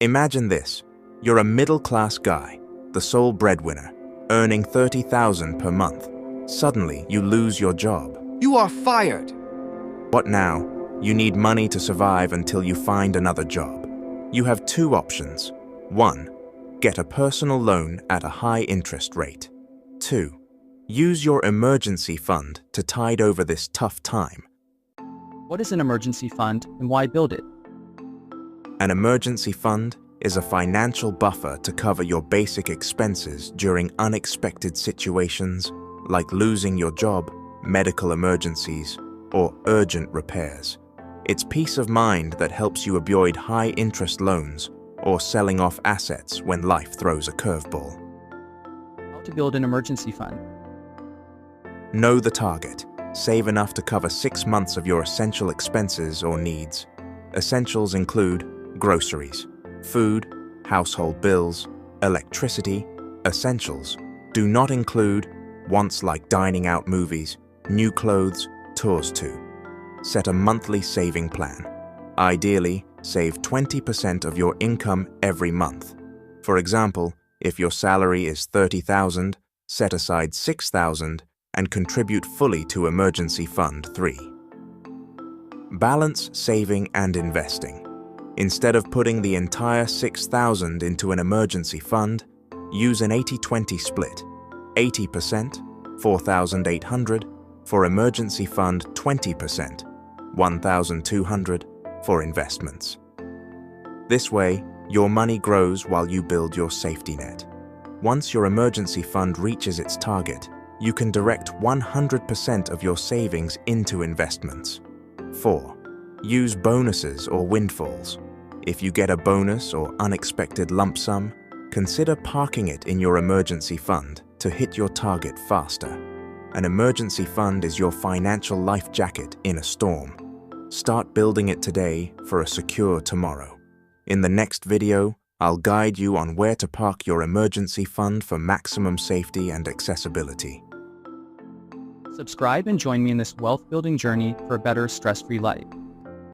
Imagine this. You're a middle-class guy, the sole breadwinner, earning $30,000 per month. Suddenly, you lose your job. You are fired. What now? You need money to survive until you find another job. You have two options. 1. Get a personal loan at a high interest rate. 2. Use your emergency fund to tide over this tough time. What is an emergency fund and why build it? An emergency fund is a financial buffer to cover your basic expenses during unexpected situations like losing your job, medical emergencies, or urgent repairs. It's peace of mind that helps you avoid high-interest loans or selling off assets when life throws a curveball. How to build an emergency fund? Know the target. Save enough to cover 6 months of your essential expenses or needs. Essentials include groceries, food, household bills, electricity. Essentials do not include wants like dining out, movies, new clothes, tours too. Set a monthly saving plan. Ideally, save 20% of your income every month. For example, if your salary is $30,000, set aside $6,000 and contribute fully to Emergency Fund 3. Balance saving and investing. Instead of putting the entire $6,000 into an emergency fund, use an 80-20 split. 80%, $4,800, for emergency fund, 20%, $1,200, for investments. This way, your money grows while you build your safety net. Once your emergency fund reaches its target, you can direct 100% of your savings into investments. 4. Use bonuses or windfalls. If you get a bonus or unexpected lump sum, consider parking it in your emergency fund to hit your target faster. An emergency fund is your financial life jacket in a storm. Start building it today for a secure tomorrow. In the next video, I'll guide you on where to park your emergency fund for maximum safety and accessibility. Subscribe and join me in this wealth-building journey for a better stress-free life.